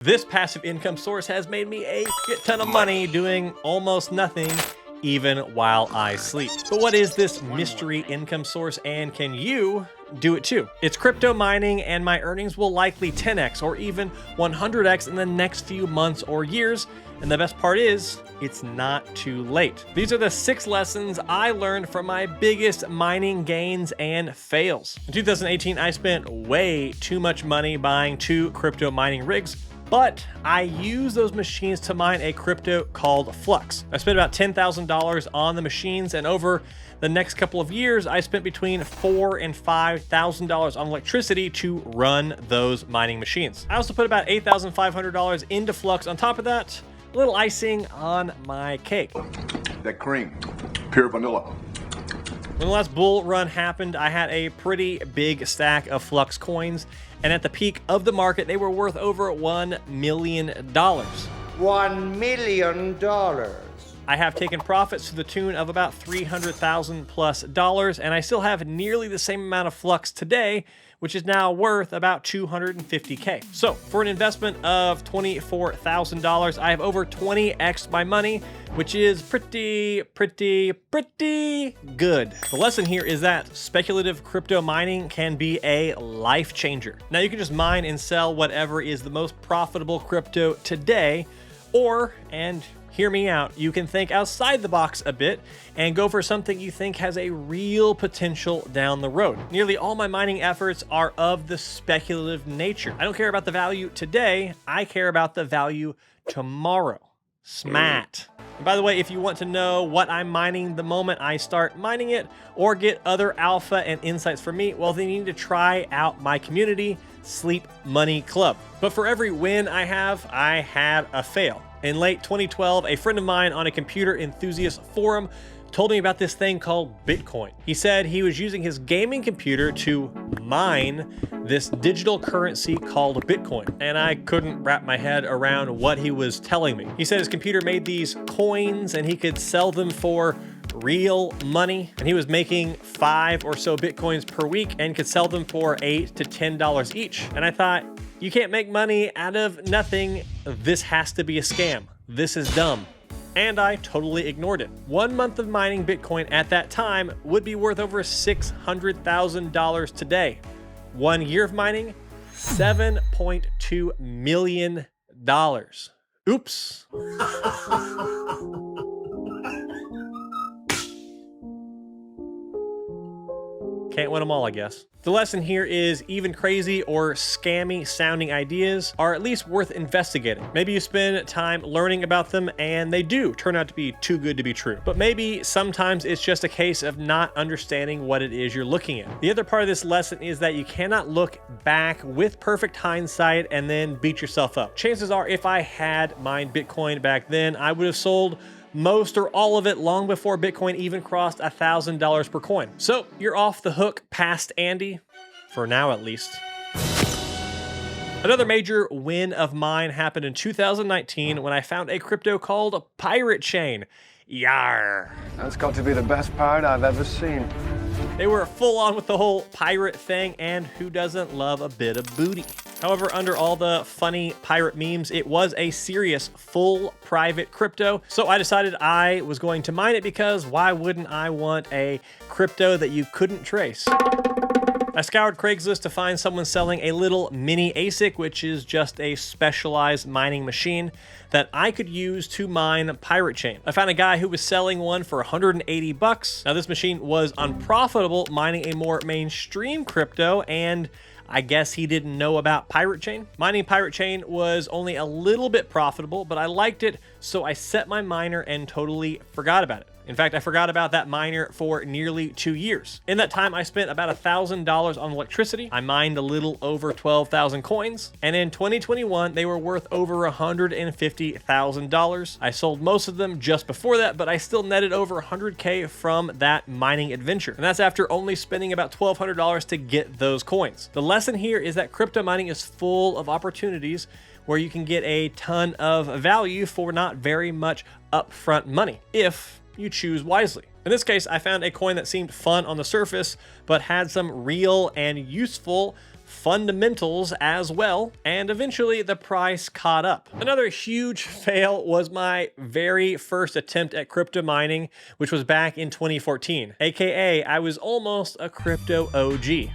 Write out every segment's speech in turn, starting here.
This passive income source has made me a shit ton of money doing almost nothing, even while I sleep. But what is this mystery income source, and can you do it too? It's crypto mining, and my earnings will likely 10x or even 100x in the next few months or years. And the best part is, it's not too late. These are the 6 lessons I learned from my biggest mining gains and fails. In 2018, I spent way too much money buying 2 crypto mining rigs, but I used those machines to mine a crypto called Flux. I spent about $10,000 on the machines, and over the next couple of years, I spent between $4,000 and $5,000 on electricity to run those mining machines. I also put about $8,500 into Flux on top of that, a little icing on my cake. That cream, pure vanilla. When the last bull run happened, I had a pretty big stack of Flux coins, and at the peak of the market, they were worth over $1 million. $1 million. I have taken profits to the tune of about $300,000 plus, and I still have nearly the same amount of Flux today, which is now worth about $250K. So for an investment of $24,000, I have over 20x my money, which is pretty good. The lesson here is that speculative crypto mining can be a life changer. Now you can just mine and sell whatever is the most profitable crypto today, or, and hear me out, you can think outside the box a bit and go for something you think has a real potential down the road. Nearly all my mining efforts are of the speculative nature. I don't care about the value today, I care about the value tomorrow. Smart. And by the way, if you want to know what I'm mining the moment I start mining it, or get other alpha and insights from me, well, then you need to try out my community, Sleep Money Club. But for every win I had a fail. In late 2012, a friend of mine on a computer enthusiast forum told me about this thing called Bitcoin. He said he was using his gaming computer to mine this digital currency called Bitcoin, and I couldn't wrap my head around what he was telling me. He said his computer made these coins and he could sell them for real money, and he was making 5 or so Bitcoins per week and could sell them for $8 to $10 each. And I thought, you can't make money out of nothing. This has to be a scam. This is dumb. And I totally ignored it. 1 month of mining Bitcoin at that time would be worth over $600,000 today. 1 year of mining, $7.2 million. Oops. Can't win them all, I guess. The lesson here is even crazy or scammy sounding ideas are at least worth investigating. Maybe you spend time learning about them and they do turn out to be too good to be true. But maybe sometimes it's just a case of not understanding what it is you're looking at. The other part of this lesson is that you cannot look back with perfect hindsight and then beat yourself up. Chances are if I had mined Bitcoin back then, I would have sold most or all of it long before Bitcoin even crossed $1,000 per coin. So you're off the hook past Andy, for now at least. Another major win of mine happened in 2019 when I found a crypto called Pirate Chain. Yar. That's got to be the best pirate I've ever seen. They were full on with the whole pirate thing, and who doesn't love a bit of booty? However, under all the funny pirate memes, it was a serious, full private crypto. So I decided I was going to mine it, because why wouldn't I want a crypto that you couldn't trace? I scoured Craigslist to find someone selling a little mini ASIC, which is just a specialized mining machine that I could use to mine Pirate Chain. I found a guy who was selling one for 180 bucks. Now this machine was unprofitable mining a more mainstream crypto, and I guess he didn't know about Pirate Chain. Mining Pirate Chain was only a little bit profitable, but I liked it, so I set my miner and totally forgot about it. In fact, I forgot about that miner for nearly 2 years. In that time, I spent about $1,000 on electricity. I mined a little over 12,000 coins. And in 2021, they were worth over $150,000. I sold most of them just before that, but I still netted over 100K from that mining adventure. And that's after only spending about $1,200 to get those coins. The lesson here is that crypto mining is full of opportunities where you can get a ton of value for not very much upfront money, if you choose wisely. In this case, I found a coin that seemed fun on the surface, but had some real and useful fundamentals as well, and eventually the price caught up. Another huge fail was my very first attempt at crypto mining, which was back in 2014, aka I was almost a crypto OG.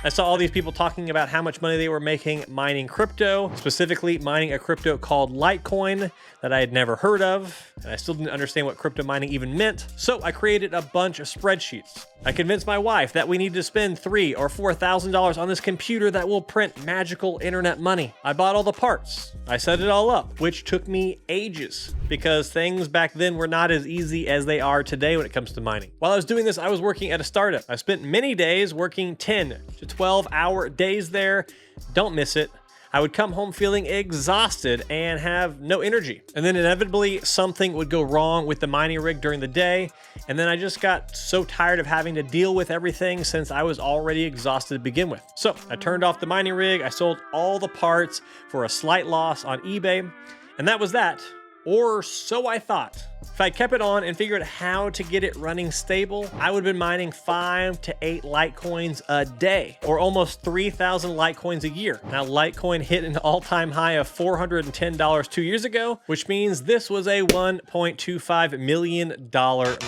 I saw all these people talking about how much money they were making mining crypto, specifically mining a crypto called Litecoin that I had never heard of, and I still didn't understand what crypto mining even meant. So I created a bunch of spreadsheets. I convinced my wife that we need to spend $3,000 or $4,000 on this computer that will print magical internet money. I bought all the parts. I set it all up, which took me ages because things back then were not as easy as they are today when it comes to mining. While I was doing this, I was working at a startup. I spent many days working 10 to 12-hour days there. Don't miss it. I would come home feeling exhausted and have no energy. And then inevitably something would go wrong with the mining rig during the day. And then I just got so tired of having to deal with everything since I was already exhausted to begin with. So I turned off the mining rig. I sold all the parts for a slight loss on eBay. And that was that. Or so I thought. If I kept it on and figured out how to get it running stable, I would have been mining 5 to 8 Litecoins a day, or almost 3,000 Litecoins a year. Now, Litecoin hit an all-time high of $410 2 years ago, which means this was a $1.25 million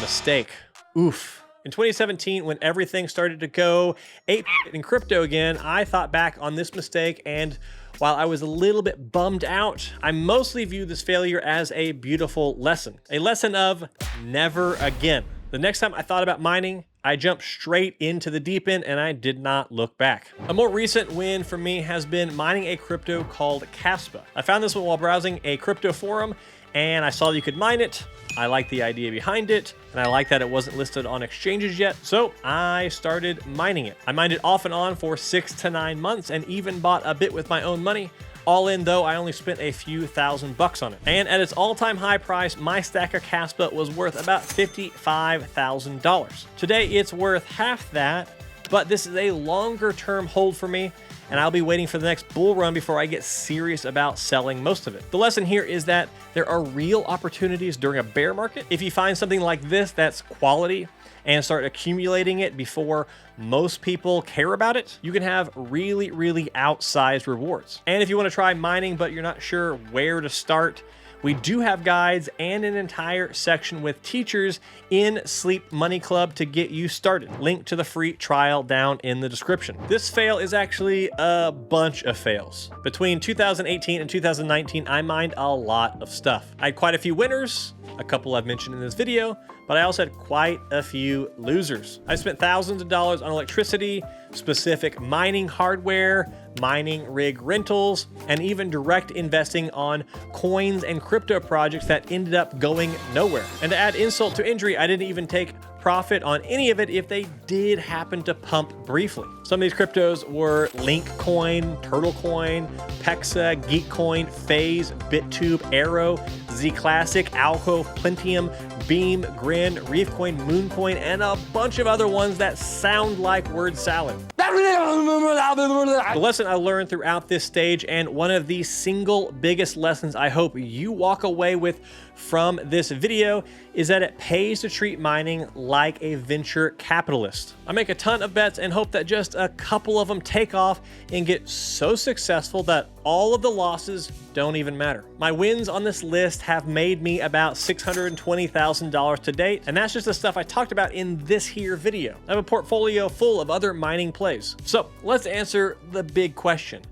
mistake. Oof. In 2017, when everything started to go ape in crypto again, I thought back on this mistake, and while I was a little bit bummed out, I mostly view this failure as a beautiful lesson. A lesson of never again. The next time I thought about mining, I jumped straight into the deep end and I did not look back. A more recent win for me has been mining a crypto called Kaspa. I found this one while browsing a crypto forum and I saw that you could mine it. I liked the idea behind it, and I liked that it wasn't listed on exchanges yet, so I started mining it. I mined it off and on for 6 to 9 months and even bought a bit with my own money. All in though, I only spent a few $1,000s on it. And at its all-time high price, my stack of Kaspa was worth about $55,000. Today, it's worth half that, but this is a longer-term hold for me, and I'll be waiting for the next bull run before I get serious about selling most of it. The lesson here is that there are real opportunities during a bear market. If you find something like this that's quality and start accumulating it before most people care about it, you can have really, really outsized rewards. And if you want to try mining, but you're not sure where to start, we do have guides and an entire section with teachers in Sleep Money Club to get you started. Link to the free trial down in the description. This fail is actually a bunch of fails. Between 2018 and 2019, I mined a lot of stuff. I had quite a few winners, a couple I've mentioned in this video, but I also had quite a few losers. I spent thousands of dollars on electricity, specific mining hardware, mining rig rentals, and even direct investing on coins and crypto projects that ended up going nowhere. And to add insult to injury, I didn't even take profit on any of it if they did happen to pump briefly. Some of these cryptos were Linkcoin, Turtlecoin, Pexa, Geekcoin, FaZe, BitTube, Arrow, Z Classic, Alco, Plentium, Beam, Grin, Reefcoin, Mooncoin, and a bunch of other ones that sound like word salad. The lesson I learned throughout this stage, and one of the single biggest lessons I hope you walk away with from this video, is that it pays to treat mining like a venture capitalist. I make a ton of bets and hope that just a couple of them take off and get so successful that all of the losses don't even matter. My wins on this list have made me about $620,000 to date, and that's just the stuff I talked about in this here video. I have a portfolio full of other mining plays. So let's answer the big question.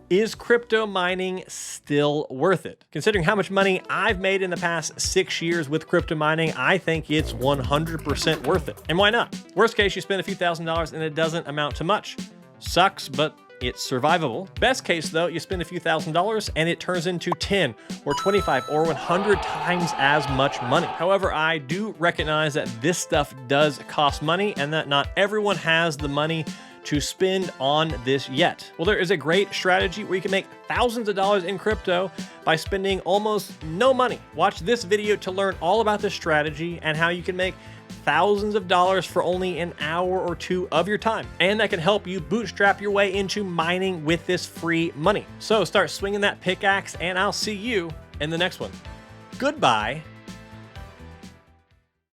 Is crypto mining still worth it? Considering how much money I've made in the past 6 years with crypto mining, I think it's 100% worth it. And why not? Worst case, you spend a few $1,000s and it doesn't amount to much. Sucks, but it's survivable. Best case though, you spend a few $1,000s and it turns into 10 or 25 or 100 times as much money. However, I do recognize that this stuff does cost money and that not everyone has the money to spend on this yet. Well, there is a great strategy where you can make thousands of dollars in crypto by spending almost no money. Watch this video to learn all about this strategy and how you can make thousands of dollars for only an hour or two of your time. And that can help you bootstrap your way into mining with this free money. So start swinging that pickaxe and I'll see you in the next one. Goodbye